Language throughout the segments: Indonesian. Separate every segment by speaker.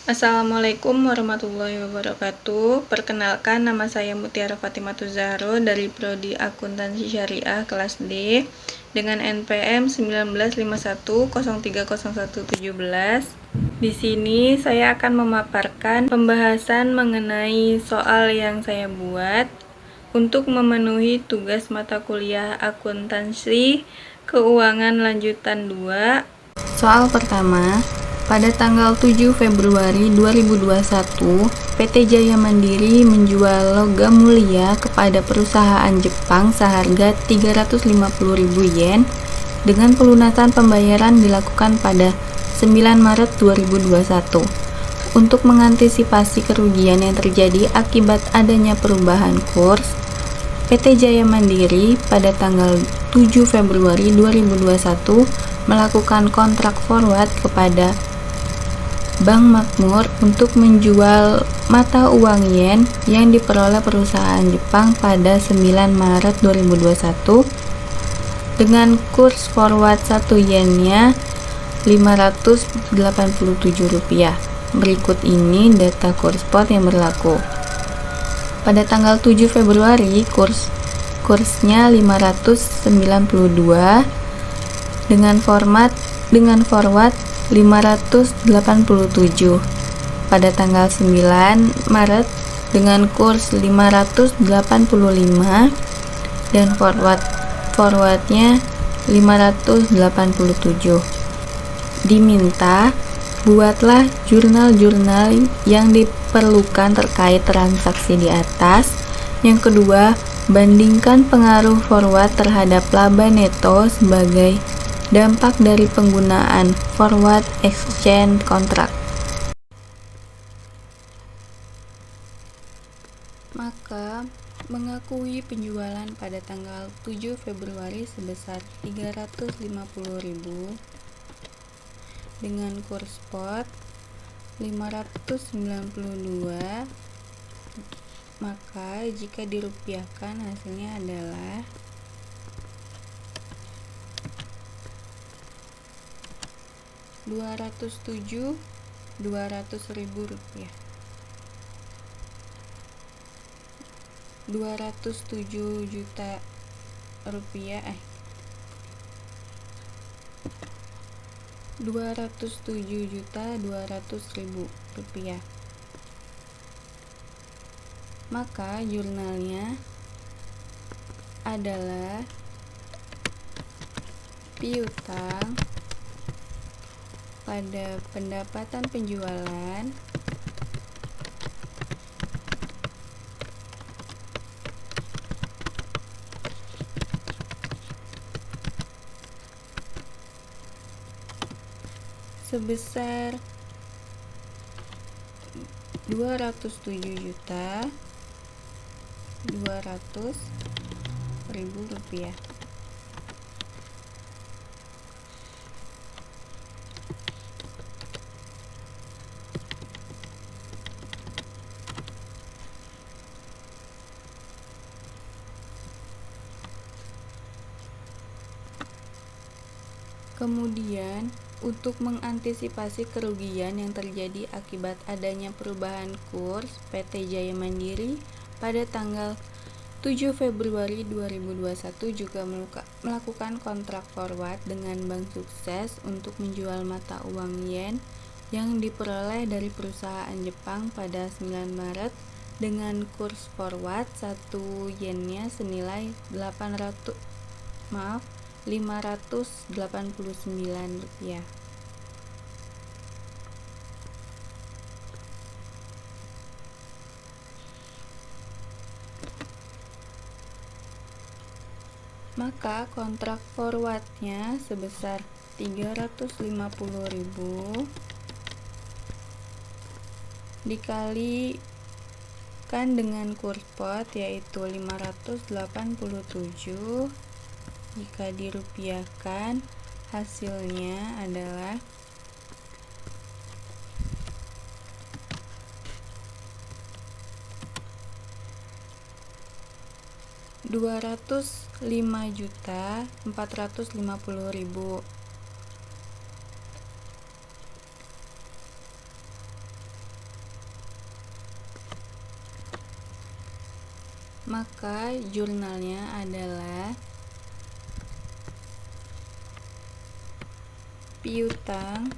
Speaker 1: Assalamualaikum warahmatullahi wabarakatuh. Perkenalkan, nama saya Mutiara Fatimatul Zahro dari Prodi Akuntansi Syariah kelas D dengan NPM 1951030117. Di sini saya akan memaparkan pembahasan mengenai soal yang saya buat untuk memenuhi tugas mata kuliah Akuntansi Keuangan Lanjutan 2. Soal pertama, pada tanggal 7 Februari 2021, PT Jaya Mandiri menjual logam mulia kepada perusahaan Jepang seharga 350.000 yen dengan pelunasan pembayaran dilakukan pada 9 Maret 2021. Untuk mengantisipasi kerugian yang terjadi akibat adanya perubahan kurs, PT Jaya Mandiri pada tanggal 7 Februari 2021 melakukan kontrak forward kepada Bank Makmur untuk menjual mata uang yen yang diperoleh perusahaan Jepang pada 9 Maret 2021 dengan kurs forward 1 yennya Rp587. Berikut ini data kurs spot yang berlaku. Pada tanggal 7 Februari kursnya 592 dengan forward 587. Pada tanggal 9 Maret dengan kurs 585 dan forwardnya 587. Diminta buatlah jurnal-jurnal yang diperlukan terkait transaksi di atas. Yang kedua, bandingkan pengaruh forward terhadap laba neto sebagai dampak dari penggunaan forward exchange contract. Maka, mengakui penjualan pada tanggal 7 Februari sebesar 350.000 dengan kurs spot 592, maka jika dirupiahkan hasilnya adalah 207.200.000 rupiah. 207 juta rupiah 207.200.000 rupiah. Maka jurnalnya adalah piutang pada pendapatan penjualan sebesar 207.200.000 rupiah. Kemudian, untuk mengantisipasi kerugian yang terjadi akibat adanya perubahan kurs, PT Jaya Mandiri pada tanggal 7 Februari 2021 juga melakukan kontrak forward dengan Bank Sukses untuk menjual mata uang yen yang diperoleh dari perusahaan Jepang pada 9 Maret dengan kurs forward 1 yennya senilai 589 rupiah. Maka kontrak forwardnya sebesar 350.000 dikalikan dengan kurs spot yaitu 587. Jika dirupiahkan hasilnya adalah 205.450.000. Maka jurnalnya adalah piutang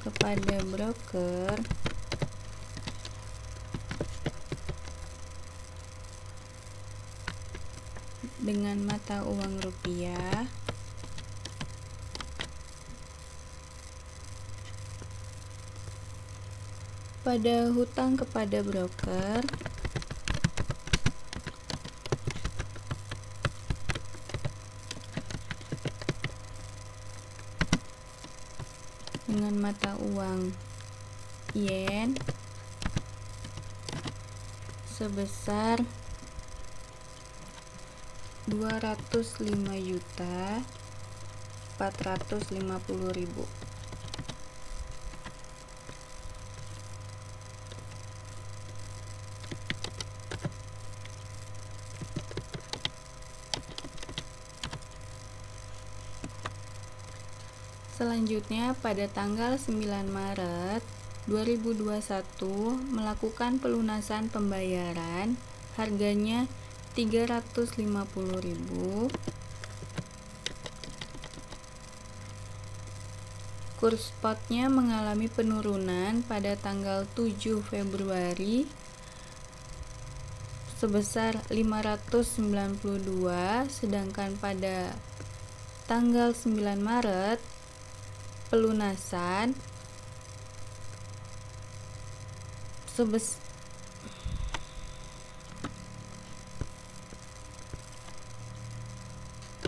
Speaker 1: kepada broker dengan mata uang rupiah pada hutang kepada broker dengan mata uang yen sebesar 205.450.000. Selanjutnya, pada tanggal 9 Maret 2021 melakukan pelunasan pembayaran harganya 350.000. Kurs spotnya mengalami penurunan pada tanggal 7 Februari sebesar 592, sedangkan pada tanggal 9 Maret pelunasan sebesar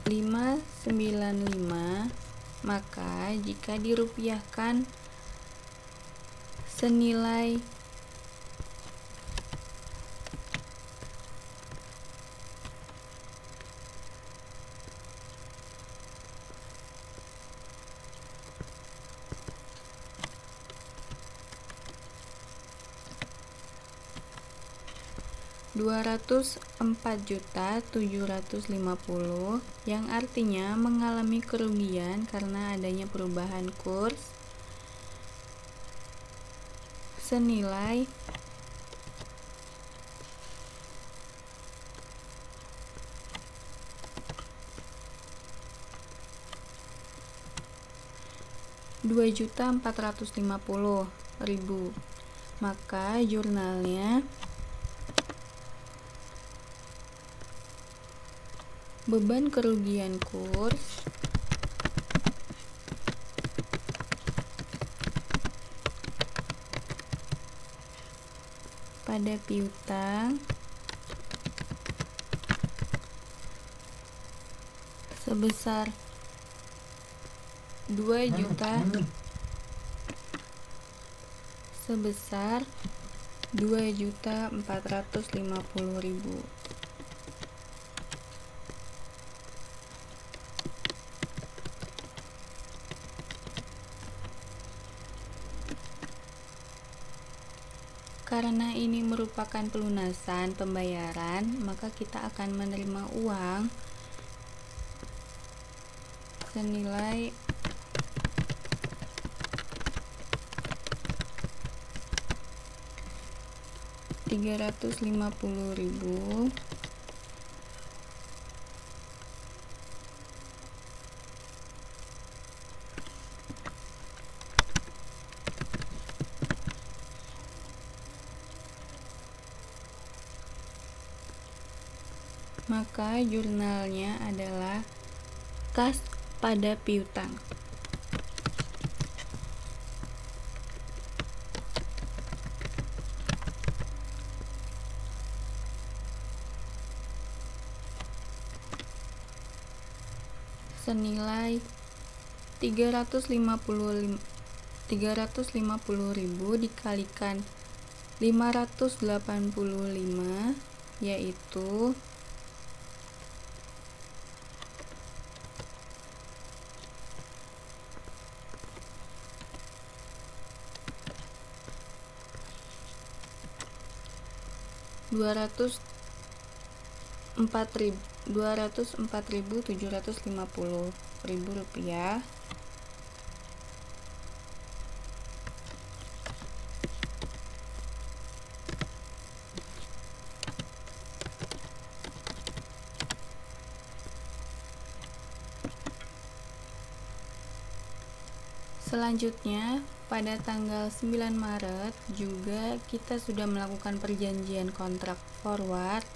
Speaker 1: 595, maka jika dirupiahkan senilai 204.750.000, yang artinya mengalami kerugian karena adanya perubahan kurs senilai 2.450.000. Maka jurnalnya beban kerugian kurs pada piutang sebesar 2.450.000. Karena ini merupakan pelunasan pembayaran, maka kita akan menerima uang senilai Rp350.000 maka jurnalnya adalah kas pada piutang. Senilai 350.000 dikalikan 585, yaitu Rp204.750. Selanjutnya, pada tanggal 9 Maret juga kita sudah melakukan perjanjian kontrak forward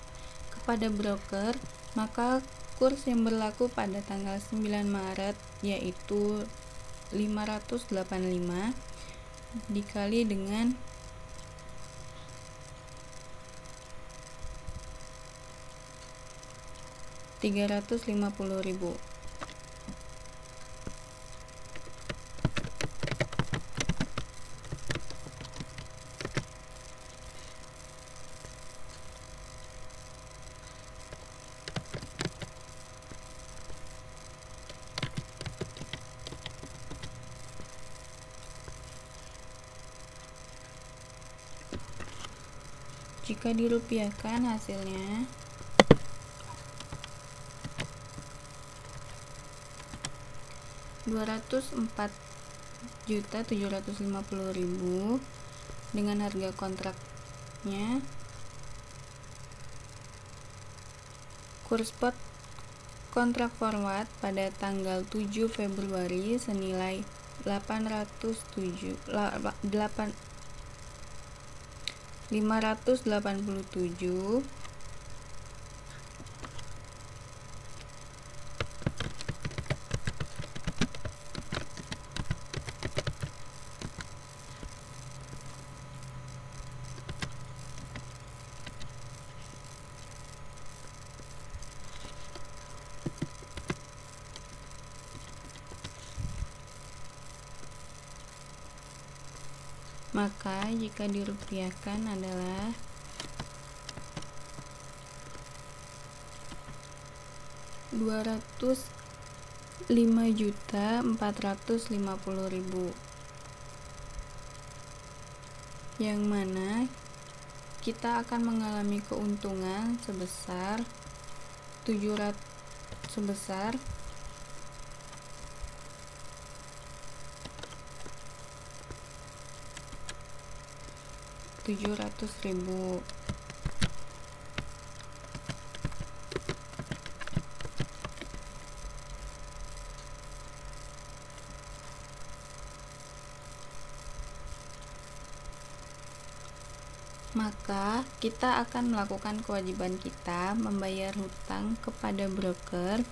Speaker 1: kepada broker, maka kurs yang berlaku pada tanggal 9 Maret yaitu 585 dikali dengan 350.000. Jika dirupiahkan hasilnya Rp204.750.000 dengan harga kontraknya kurs spot kontrak forward pada tanggal 7 Februari senilai 587. Maka jika dirupiahkan adalah Rp205.450.000, yang mana kita akan mengalami keuntungan sebesar 700.000. Maka kita akan melakukan kewajiban kita membayar hutang kepada broker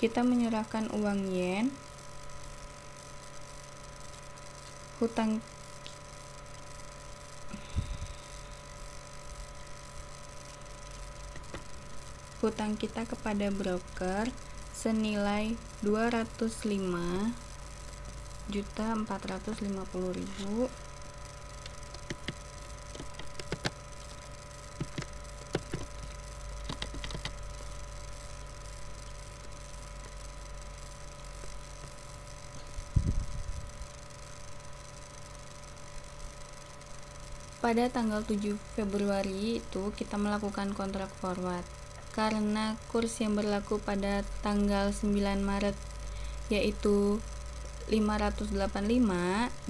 Speaker 1: kita menyerahkan uang yen, hutang kita kepada broker senilai Rp205.450.000 pada tanggal 7 Februari itu kita melakukan kontrak forward karena kurs yang berlaku pada tanggal 9 Maret yaitu 585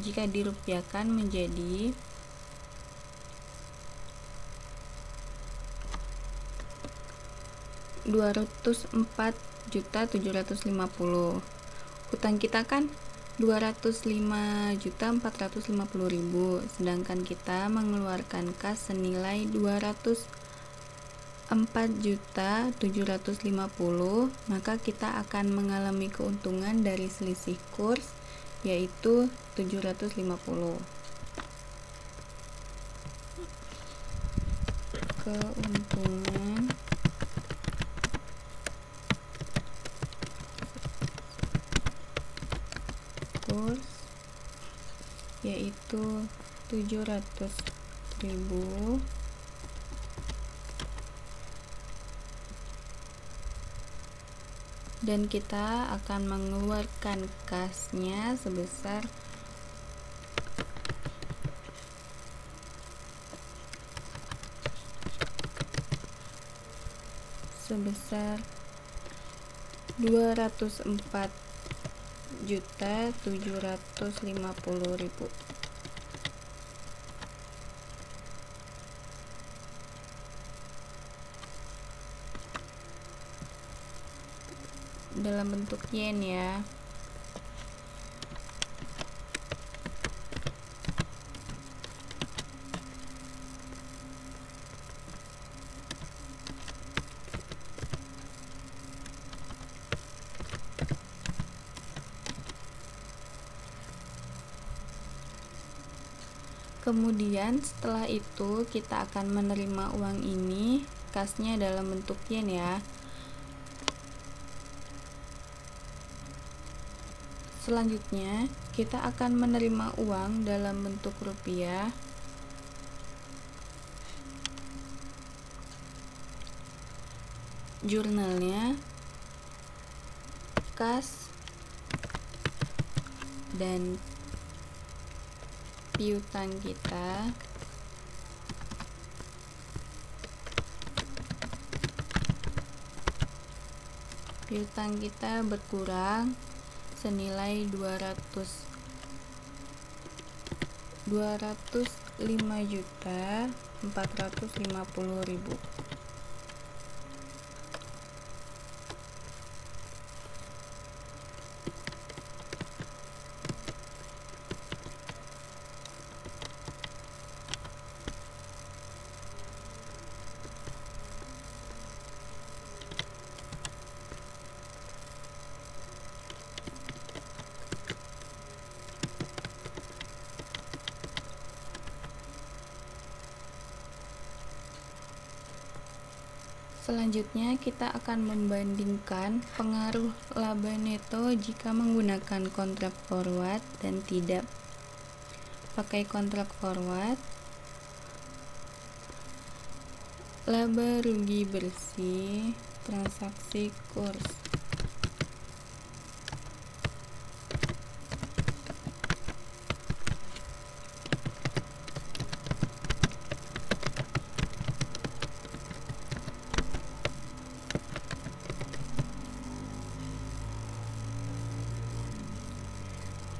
Speaker 1: jika dirupiahkan menjadi Rp204.750.000. Hutang kita kan Rp205.450.000, sedangkan kita mengeluarkan kas senilai Rp204.750.000, maka kita akan mengalami keuntungan dari selisih kurs yaitu 750. Keuntungan kurs yaitu 700.000 dan kita akan mengeluarkan kasnya sebesar 204.750.000. dalam bentuk yen ya. Kemudian setelah itu kita akan menerima uang ini, kasnya dalam bentuk yen ya. Selanjutnya kita akan menerima uang dalam bentuk rupiah. Jurnalnya, kas, dan piutang kita. Piutang kita berkurang senilai 205.450.000. Selanjutnya kita akan membandingkan pengaruh laba neto jika menggunakan kontrak forward dan tidak pakai kontrak forward. Laba rugi bersih transaksi kurs.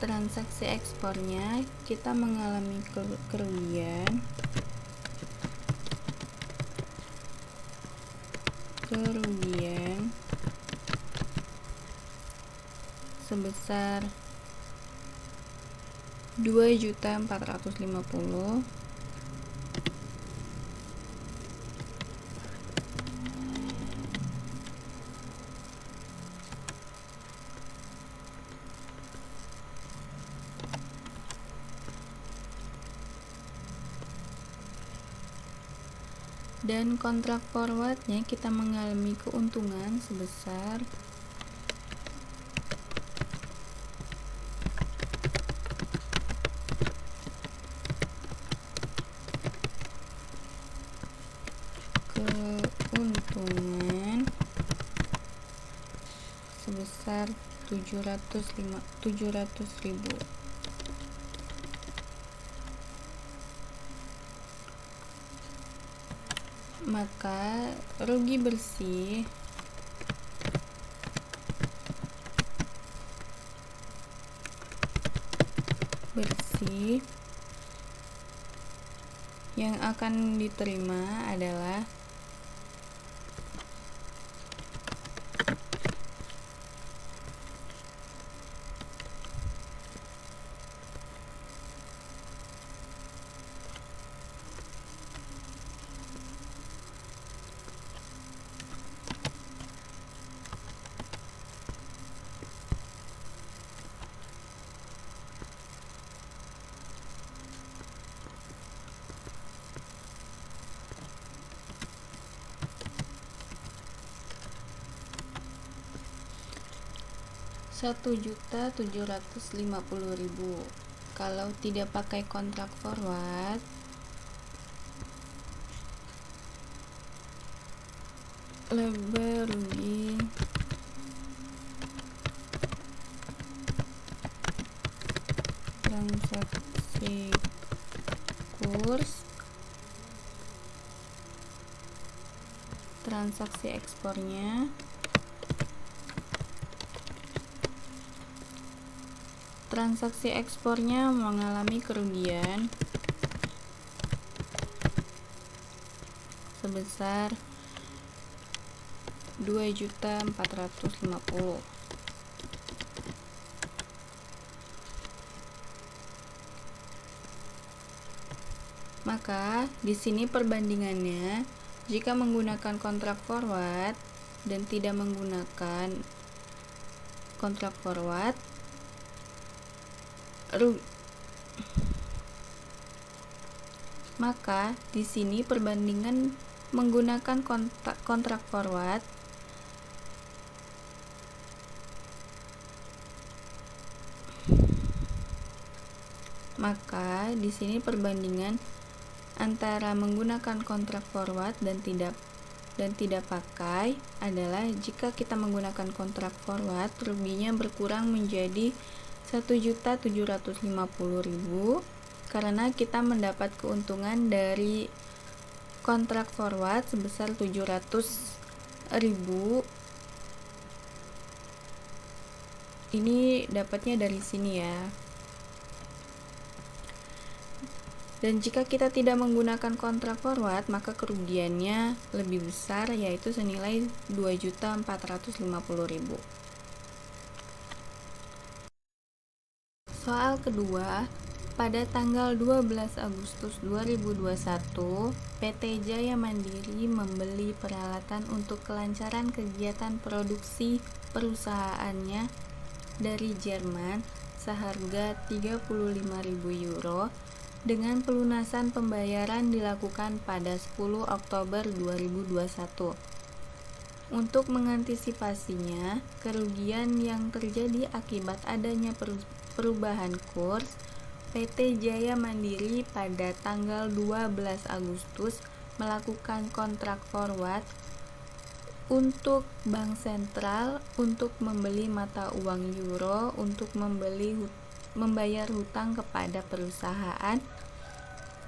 Speaker 1: Transaksi ekspornya kita mengalami kerugian sebesar 2.450.000. Dan kontrak forwardnya kita mengalami keuntungan sebesar 700.000. Maka rugi bersih yang akan diterima adalah Rp1.750.000 kalau tidak pakai kontrak forward, laba rugi transaksi kurs, transaksi ekspornya, transaksi ekspornya mengalami kerugian sebesar 2.450.000. Maka di sini perbandingannya, jika menggunakan kontrak forward dan tidak menggunakan kontrak forward, maka di sini perbandingan menggunakan kontrak forward antara menggunakan kontrak forward dan tidak pakai adalah jika kita menggunakan kontrak forward, ruginya berkurang menjadi 1.750.000 karena kita mendapat keuntungan dari kontrak forward sebesar 700.000. Ini dapatnya dari sini ya. Dan jika kita tidak menggunakan kontrak forward, maka kerugiannya lebih besar, yaitu senilai 2.450.000. Soal kedua, pada tanggal 12 Agustus 2021, PT Jaya Mandiri membeli peralatan untuk kelancaran kegiatan produksi perusahaannya dari Jerman seharga 35.000 euro dengan pelunasan pembayaran dilakukan pada 10 Oktober 2021. Untuk mengantisipasinya, kerugian yang terjadi akibat adanya perubahan kurs, PT Jaya Mandiri pada tanggal 12 Agustus melakukan kontrak forward untuk Bank Sentral untuk membeli mata uang euro untuk membayar hutang kepada perusahaan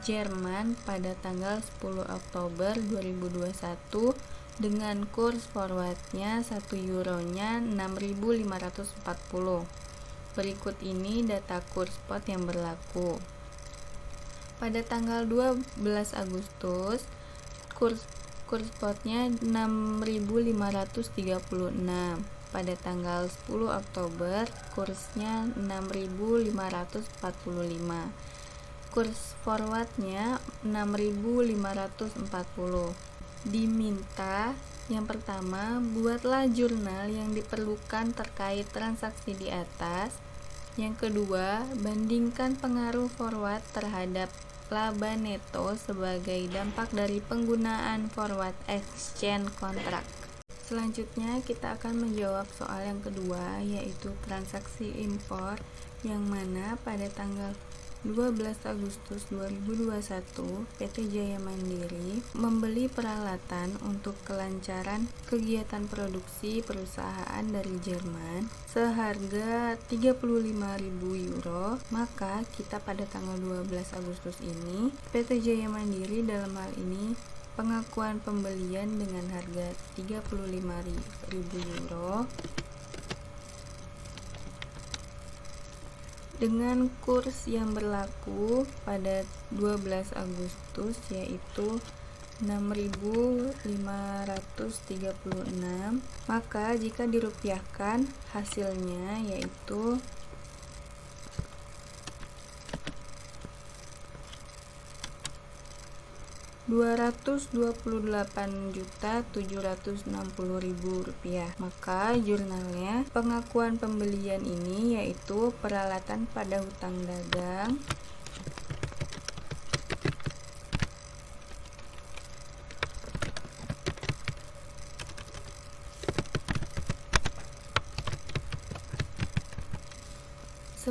Speaker 1: Jerman pada tanggal 10 Oktober 2021 dengan kurs forwardnya 1 euronya 6.540. Berikut ini data kurs spot yang berlaku. Pada tanggal 12 Agustus, kurs spotnya 6.536. Pada tanggal 10 Oktober, kursnya 6.545. Kurs forwardnya 6.540. Diminta yang pertama, buatlah jurnal yang diperlukan terkait transaksi di atas. Yang kedua, bandingkan pengaruh forward terhadap laba neto sebagai dampak dari penggunaan forward exchange contract. Selanjutnya kita akan menjawab soal yang kedua, yaitu transaksi impor, yang mana pada tanggal 12 Agustus 2021 PT Jaya Mandiri membeli peralatan untuk kelancaran kegiatan produksi perusahaan dari Jerman seharga 35.000 euro. Maka kita pada tanggal 12 Agustus ini PT Jaya Mandiri dalam hal ini pengakuan pembelian dengan harga 35.000 euro dengan kurs yang berlaku pada 12 Agustus yaitu 6.536. Maka jika dirupiahkan hasilnya yaitu 228.760.000 rupiah. Maka jurnalnya pengakuan pembelian ini yaitu peralatan pada hutang dagang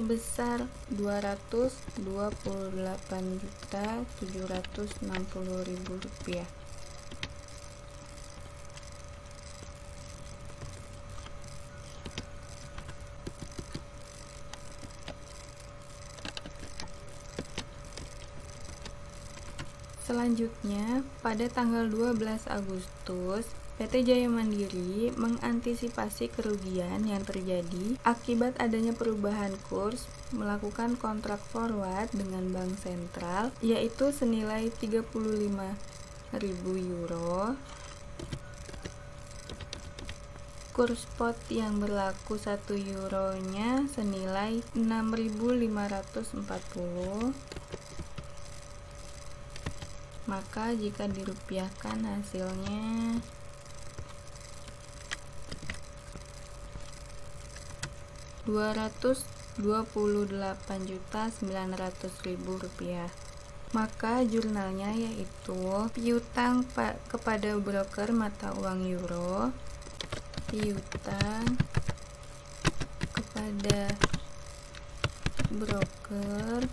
Speaker 1: sebesar Rp228.760.000. Selanjutnya, pada tanggal 12 Agustus, PT Jaya Mandiri mengantisipasi kerugian yang terjadi akibat adanya perubahan kurs melakukan kontrak forward dengan Bank Sentral, yaitu senilai Rp35.000. Kurs spot yang berlaku 1 euronya senilai 6.540. Maka jika dirupiahkan hasilnya Rp228.900.000. Maka jurnalnya yaitu piutang kepada broker mata uang euro, piutang kepada broker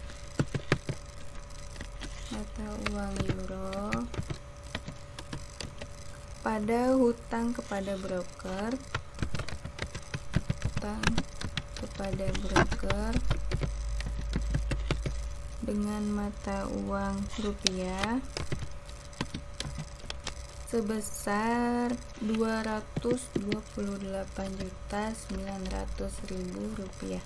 Speaker 1: mata uang euro, pada hutang kepada broker, hutang kepada broker dengan mata uang rupiah sebesar Rp228.900.000.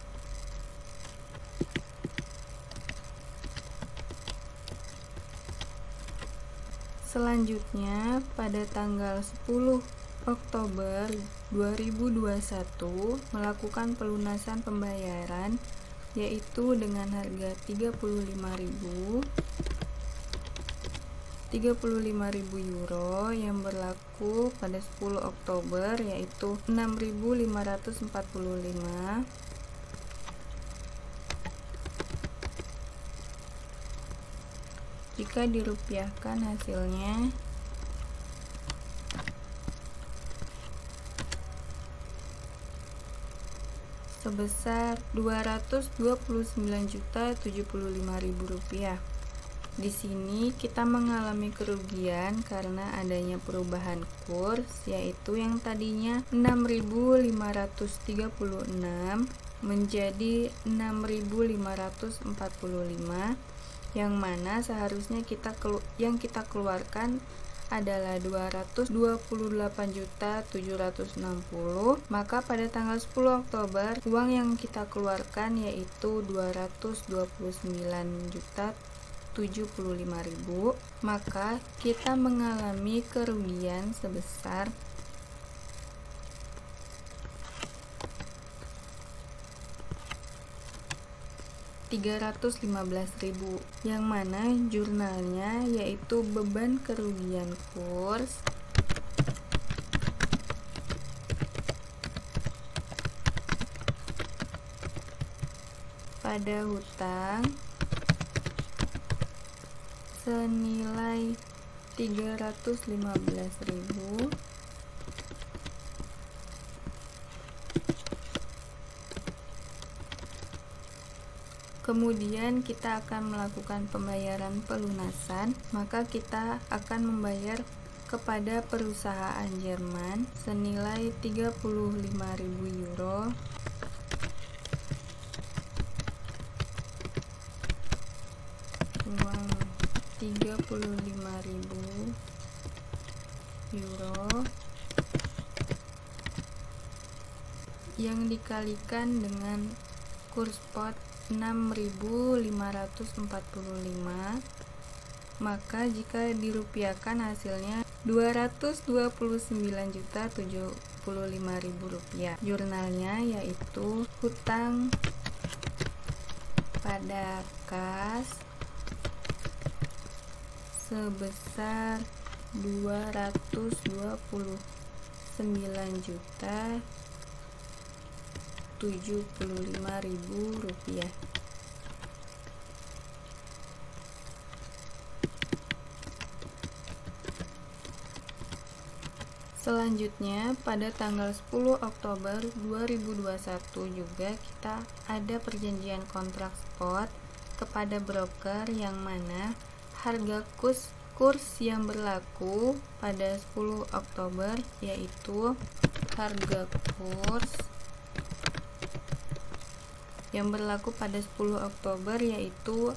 Speaker 1: Selanjutnya, pada tanggal 10 Oktober 2021 melakukan pelunasan pembayaran, yaitu dengan harga €35.000 yang berlaku pada 10 Oktober, yaitu 6.545. Jika dirupiahkan hasilnya sebesar Rp229.075.000. Di sini kita mengalami kerugian karena adanya perubahan kurs, yaitu yang tadinya 6.536 menjadi 6.545, yang mana seharusnya yang kita keluarkan adalah Rp228.760. Maka pada tanggal 10 Oktober uang yang kita keluarkan yaitu Rp229.075.000. Maka kita mengalami kerugian sebesar Rp315.000, yang mana jurnalnya yaitu beban kerugian kurs pada hutang senilai Rp315.000. Kemudian kita akan melakukan pembayaran pelunasan, maka kita akan membayar kepada perusahaan Jerman senilai €35.000. Uang €35.000 yang dikalikan dengan kurs spot 6.545, maka jika dirupiahkan hasilnya Rp229.075.000. Jurnalnya yaitu hutang pada kas sebesar Rp229.075.000. Selanjutnya, pada tanggal 10 Oktober 2021 juga kita ada perjanjian kontrak spot kepada broker yang mana harga kurs yang berlaku pada 10 Oktober yaitu harga kurs yang berlaku pada 10 Oktober yaitu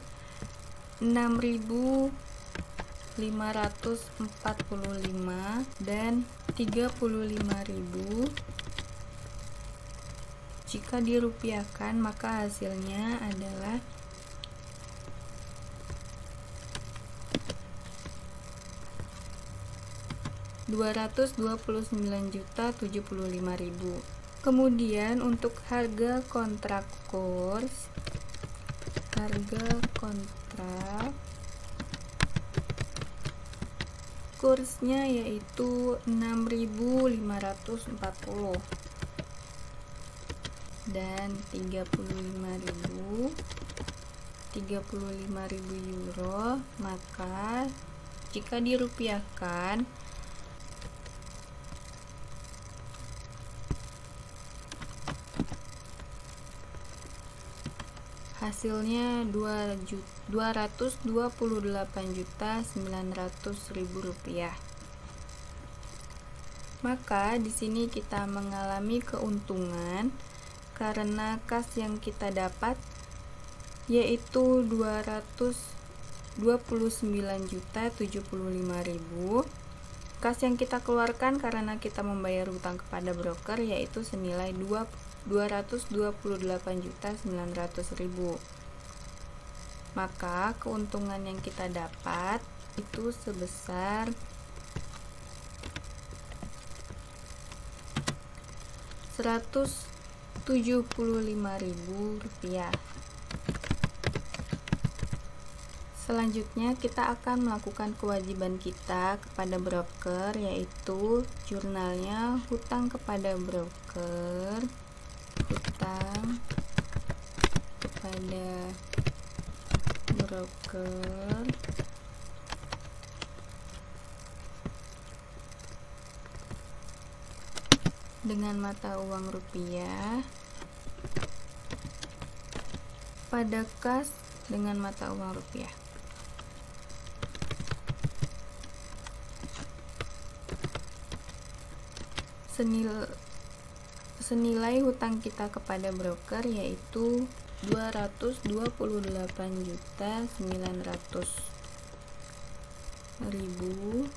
Speaker 1: 6.545 dan 35.000. Jika dirupiahkan maka hasilnya adalah 229.075.000. Kemudian untuk harga kontrak kurs, kursnya yaitu 6.540 dan 35.000 euro, maka jika dirupiahkan hasilnya 228.900.000 rupiah. Maka di sini kita mengalami keuntungan karena kas yang kita dapat yaitu 229.075.000. Kas yang kita keluarkan karena kita membayar hutang kepada broker yaitu senilai 228.900.000. Maka keuntungan yang kita dapat itu sebesar 175.000 rupiah. Selanjutnya kita akan melakukan kewajiban kita kepada broker yaitu jurnalnya hutang kepada broker, dengan mata uang rupiah pada kas dengan mata uang rupiah. Senilai hutang kita kepada broker yaitu 228.900.000.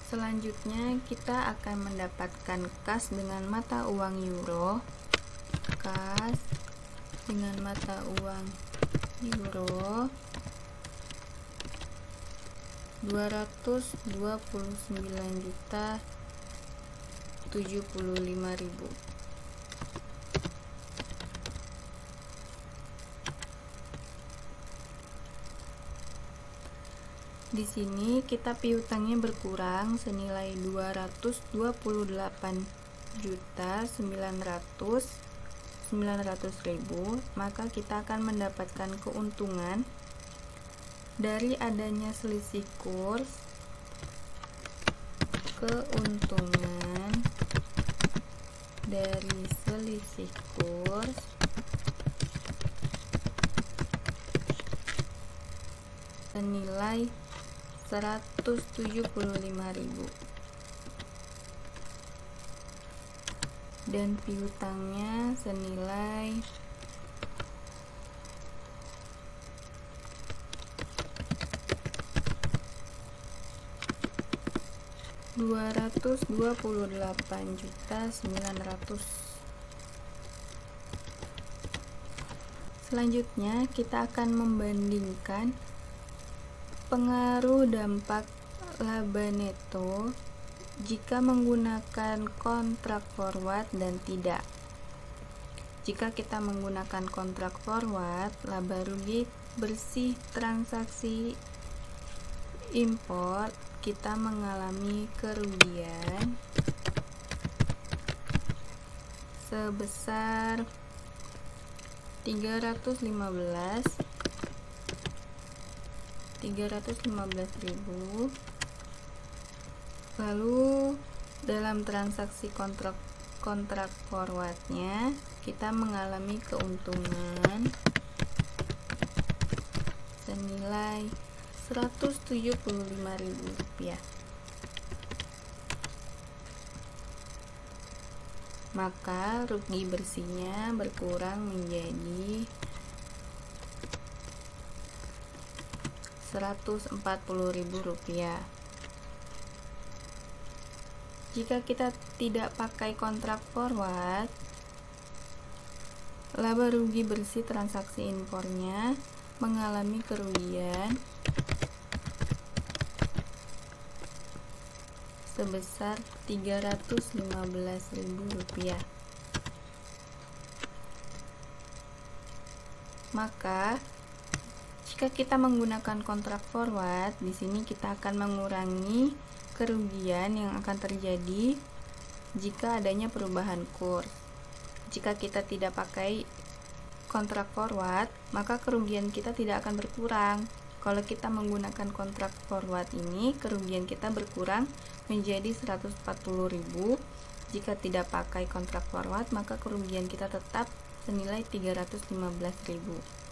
Speaker 1: Selanjutnya kita akan mendapatkan kas dengan mata uang euro. Kas dengan mata uang euro 229.075.000. Di sini kita piutangnya berkurang senilai 228.900.000, maka kita akan mendapatkan keuntungan dari adanya selisih kurs. Keuntungan dari selisih kurs senilai 175.000 dan piutangnya senilai 228.900.000. Selanjutnya kita akan membandingkan pengaruh dampak laba neto jika menggunakan kontrak forward dan tidak. Jika kita menggunakan kontrak forward, laba rugi bersih transaksi impor kita mengalami kerugian sebesar 315 315.000. Lalu dalam transaksi kontrak forwardnya kita mengalami keuntungan senilai Rp175.000. Maka rugi bersihnya berkurang menjadi Rp140.000. Jika kita tidak pakai kontrak forward, laba rugi bersih transaksi impornya mengalami kerugian sebesar Rp315.000. Maka jika kita menggunakan kontrak forward, di sini kita akan mengurangi kerugian yang akan terjadi jika adanya perubahan kurs. Jika kita tidak pakai kontrak forward, maka kerugian kita tidak akan berkurang. Kalau kita menggunakan kontrak forward ini, kerugian kita berkurang menjadi Rp140.000. Jika tidak pakai kontrak forward, maka kerugian kita tetap senilai Rp315.000.